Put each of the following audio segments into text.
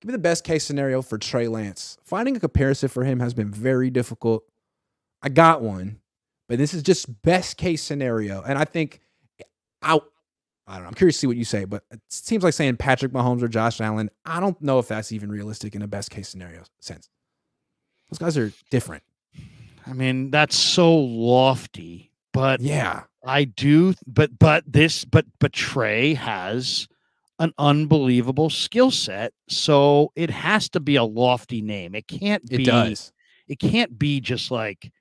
Give me the best case scenario for Trey Lance. Finding a comparison for him has been very difficult. I got one, but this is just best case scenario. And I think I don't know. I'm curious to see what you say, but it seems like saying Patrick Mahomes or Josh Allen. I don't know if that's even realistic in a best case scenario sense. Those guys are different. I mean, that's so lofty, but yeah, I do. But Trey has an unbelievable skill set, so it has to be a lofty name. It can't be. It does. It can't be just like,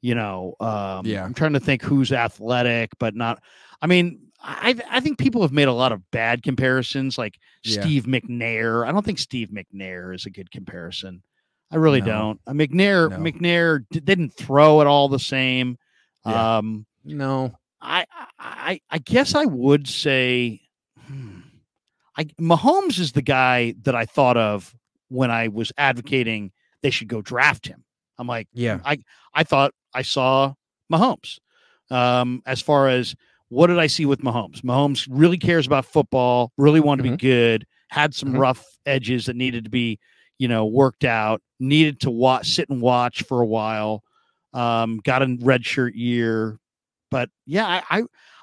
Yeah. I'm trying to think who's athletic, but not. I mean, I think people have made a lot of bad comparisons, like Steve McNair. I don't think Steve McNair is a good comparison. I really don't. McNair didn't throw it all the same. Yeah. I guess I would say Mahomes is the guy that I thought of when I was advocating they should go draft him. I'm like, I thought I saw Mahomes. As far as what did I see with Mahomes? Mahomes really cares about football, really wanted to be good, had some rough edges that needed to be, worked out, needed to sit and watch for a while, got a redshirt year. But yeah,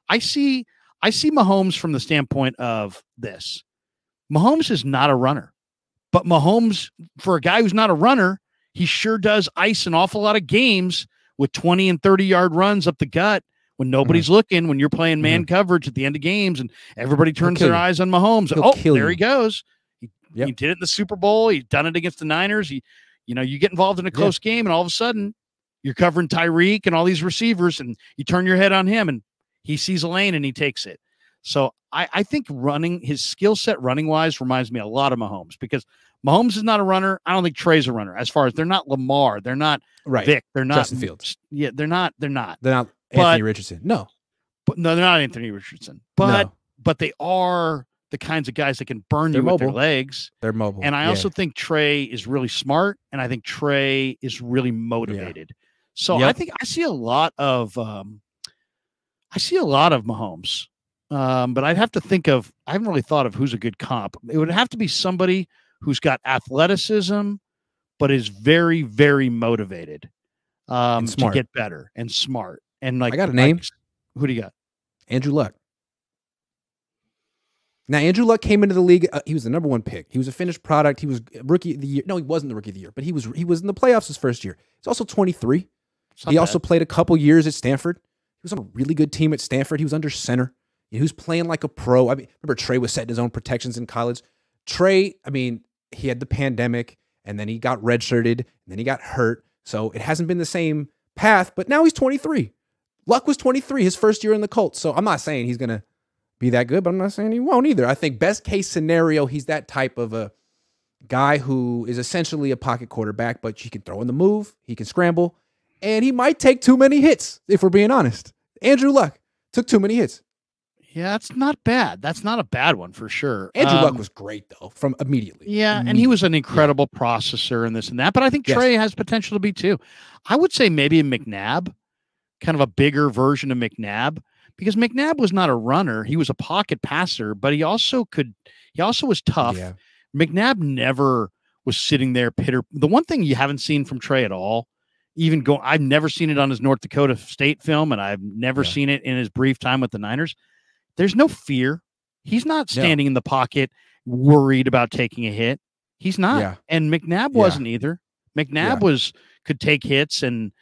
I see Mahomes from the standpoint of this. Mahomes is not a runner, but Mahomes, for a guy who's not a runner, he sure does ice an awful lot of games with 20 and 30-yard runs up the gut when nobody's looking, when you're playing man coverage at the end of games and everybody turns their eyes on Mahomes. There he goes. He did it in the Super Bowl. He's done it against the Niners. You get involved in a close game and all of a sudden you're covering Tyreek and all these receivers and you turn your head on him and he sees a lane and he takes it. So I think his skill set running wise reminds me a lot of Mahomes, because Mahomes is not a runner. I don't think Trey's a runner. As far as they're not Lamar, they're not Vic, they're not Justin Fields. Yeah, they're not Anthony Richardson. No, they're not Anthony Richardson. But they are the kinds of guys that can burn you with their legs. They're mobile. And I also think Trey is really smart, and I think Trey is really motivated. So I think I see a lot of Mahomes. But I'd have to think of, I haven't really thought of who's a good comp. It would have to be somebody who's got athleticism, but is very, very motivated to get better and smart. And I got a name. Who do you got? Andrew Luck. Now, Andrew Luck came into the league. He was the number one pick. He was a finished product. He was rookie of the year. No, he wasn't the rookie of the year, but he was in the playoffs his first year. He's also 23. He also played a couple years at Stanford. He was on a really good team at Stanford. He was under center. He was playing like a pro. I mean, remember Trey was setting his own protections in college. Trey, I mean, he had the pandemic, and then he got redshirted, and then he got hurt. So it hasn't been the same path, but now he's 23. Luck was 23 his first year in the Colts. So I'm not saying he's going to be that good, but I'm not saying he won't either. I think best case scenario, he's that type of a guy who is essentially a pocket quarterback, but he can throw in the move, he can scramble, and he might take too many hits, if we're being honest. Andrew Luck took too many hits. Yeah, that's not bad. That's not a bad one for sure. Andrew Luck was great, though, from immediately. Yeah, and he was an incredible processor and this and that, but I think Trey has potential to be too. I would say maybe a McNabb, kind of a bigger version of McNabb, because McNabb was not a runner. He was a pocket passer, but he also was tough. Yeah. McNabb never was sitting there The one thing you haven't seen from Trey at all, I've never seen it on his North Dakota State film, and I've never seen it in his brief time with the Niners. There's no fear. He's not standing in the pocket worried about taking a hit. He's not. Yeah. And McNabb wasn't either. McNabb could take hits and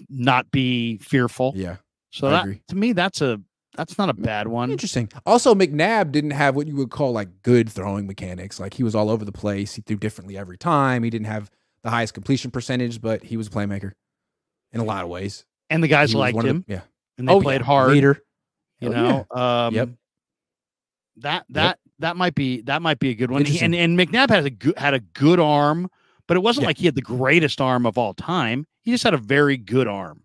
not be fearful. Yeah. So to me, that's not a bad one. Interesting. Also, McNabb didn't have what you would call like good throwing mechanics. Like he was all over the place. He threw differently every time. He didn't have the highest completion percentage, but he was a playmaker in a lot of ways. And the guys liked him. And they played hard. Leader. That might be a good one. And McNabb had a good arm, but it wasn't like he had the greatest arm of all time. He just had a very good arm.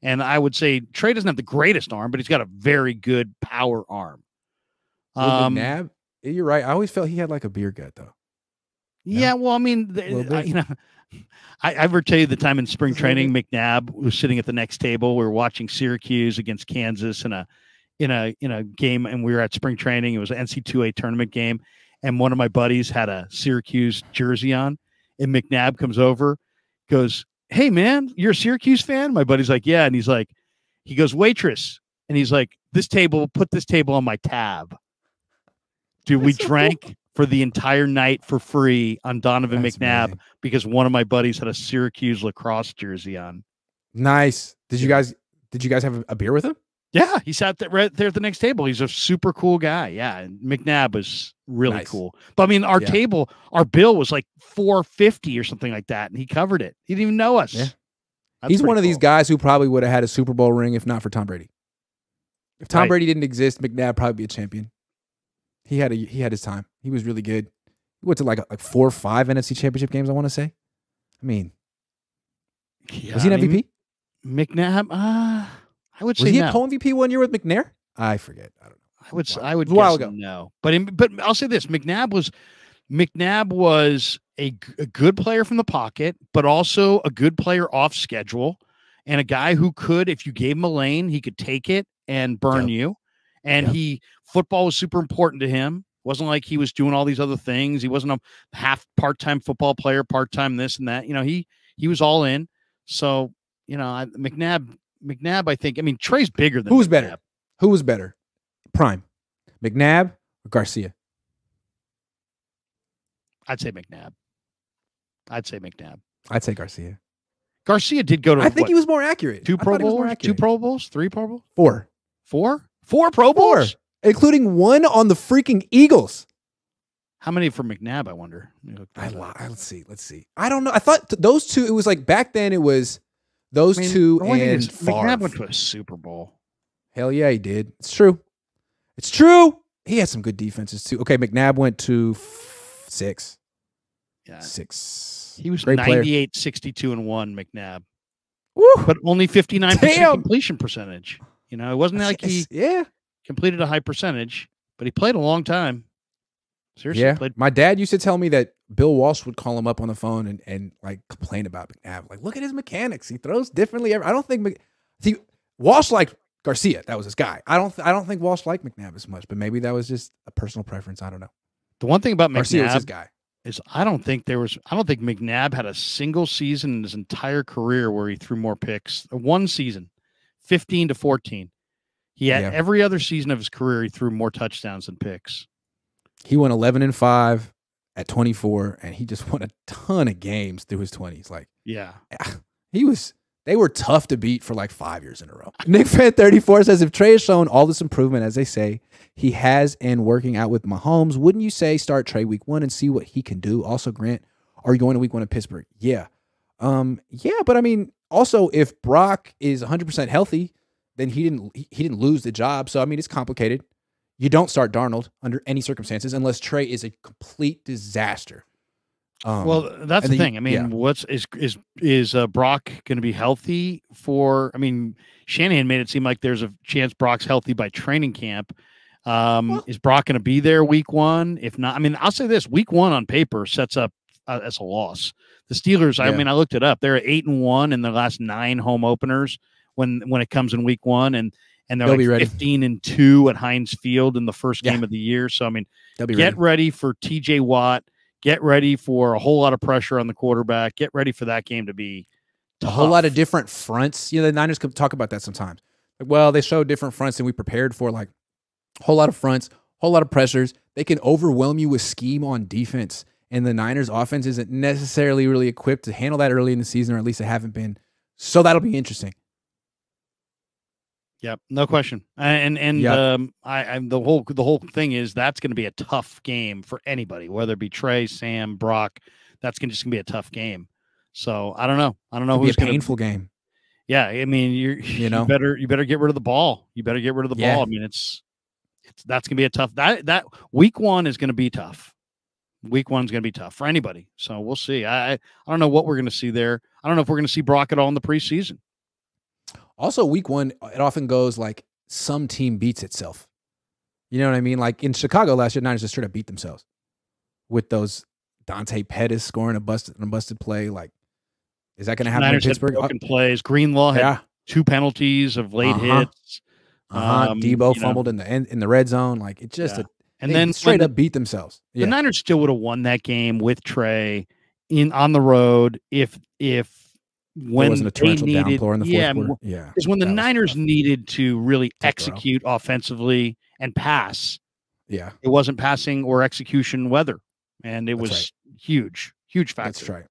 And I would say Trey doesn't have the greatest arm, but he's got a very good power arm. McNabb, you're right. I always felt he had like a beer gut, though. Yeah, well, I mean, I ever tell you the time in spring training, McNabb was sitting at the next table. We were watching Syracuse against Kansas in a game, and we were at spring training. It was an NC2A tournament game, and one of my buddies had a Syracuse jersey on, and McNabb comes over, goes, "Hey man, you're a Syracuse fan?" My buddy's like, "Yeah," and he's like, he goes, "Waitress," and he's like, put this table on my tab. Dude, we drank for the entire night for free on Donovan McNabb because one of my buddies had a Syracuse lacrosse jersey on. Nice. Did you guys have a beer with him? Yeah, he sat there right there at the next table. He's a super cool guy. Yeah, and McNabb was really cool. But I mean, our table, our bill was like $4.50 or something like that, and he covered it. He didn't even know us. Yeah. He's one of these guys who probably would have had a Super Bowl ring if not for Tom Brady. If Tom Brady didn't exist, McNabb probably be a champion. He had his time. He was really good. He went to like 4 or 5 NFC Championship games, I want to say. I mean, was he an MVP? McNabb, I would say was he no. a co-MVP one year with McNair? I forget. I don't know. I would guess no. But I'll say this: McNabb was a good player from the pocket, but also a good player off schedule, and a guy who could, if you gave him a lane, he could take it and burn you. And football was super important to him. It wasn't like he was doing all these other things. He wasn't a part-time football player, part-time this and that. You know, he was all in. So, you know, McNabb, I think, I mean, Trey's bigger than Who's McNabb. better? Who was better? Prime, McNabb or Garcia? I'd say McNabb. I'd say Garcia. Garcia did go to, I think he was more accurate. 2 Pro Bowls, 2 Pro Bowls, 3 Pro Bowls? 4. 4 Pro Bowls? 4, including 1 on the freaking Eagles. How many for McNabb, I wonder? Let's see. I don't know. I thought those 2, it was like back then it was those 2 and McNabb went to a Super Bowl. Hell yeah, he did. It's true. He had some good defenses too. Okay, McNabb went to 6. Yeah. 6. He was great 98, 62, and 1, McNabb. Woo! But only 59% completion percentage. You know, it wasn't like he completed a high percentage, but he played a long time. Seriously. My dad used to tell me that Bill Walsh would call him up on the phone and like complain about McNabb. Like, look at his mechanics. He throws differently. I don't think Walsh liked Garcia. That was his guy. I don't think Walsh liked McNabb as much, but maybe that was just a personal preference. I don't know. The one thing about Garcia McNabb was his guy. is I don't think McNabb had a single season in his entire career where he threw more picks. One season, 15 to 14. He had every other season of his career, he threw more touchdowns than picks. He went 11-5 at 24, and he just won a ton of games through his 20s. Like, they were tough to beat for like 5 years in a row. Nick Fan 34 says, if Trey has shown all this improvement, as they say he has, and working out with Mahomes, wouldn't you say start Trey week 1 and see what he can do? Also, Grant, are you going to week 1 in Pittsburgh? Yeah. But I mean, also if Brock is 100% healthy, then he didn't lose the job. So I mean, it's complicated. You don't start Darnold under any circumstances unless Trey is a complete disaster. Well, that's the thing. I mean, is Brock going to be healthy for? I mean, Shanahan made it seem like there's a chance Brock's healthy by training camp. Is Brock going to be there week 1? If not, I mean, I'll say this: week 1 on paper sets up as a loss. The Steelers. I mean, I looked it up. They're 8-1 in their last 9 home openers when it comes in week 1, and they're like 15-2 at Heinz Field in the first game of the year. So I mean, get ready for TJ Watt. Get ready for a whole lot of pressure on the quarterback. Get ready for that game to be tough. A whole lot of different fronts. You know, the Niners could talk about that sometimes. Like, well, they show different fronts than we prepared for. Like, a whole lot of fronts, whole lot of pressures. They can overwhelm you with scheme on defense. And the Niners offense isn't necessarily really equipped to handle that early in the season, or at least they haven't been. So that'll be interesting. Yep, no question. And the whole thing is that's going to be a tough game for anybody, whether it be Trey, Sam, Brock. That's just going to be a tough game. So I don't know. It'll be a painful game. Yeah, I mean, you better get rid of the ball. You better get rid of the ball. I mean, that's going to be a tough. That week 1 is going to be tough. Week 1 is going to be tough for anybody. So we'll see. I don't know what we're going to see there. I don't know if we're going to see Brock at all in the preseason. Also, week 1, it often goes like some team beats itself. You know what I mean? Like in Chicago last year, Niners just straight up beat themselves with those Dante Pettis scoring a busted play. Like, is that going to happen Niners in Pittsburgh? Had broken plays. Greenlaw had 2 penalties of late hits. Debo fumbled in the red zone. Like, it's just And they then straight up beat themselves. The Niners still would have won that game with Trey on the road if when wasn't a torrential downpour in the fourth quarter. Yeah, because when the Niners needed to really execute offensively and pass, it wasn't passing or execution weather, and it was huge factor. That's right.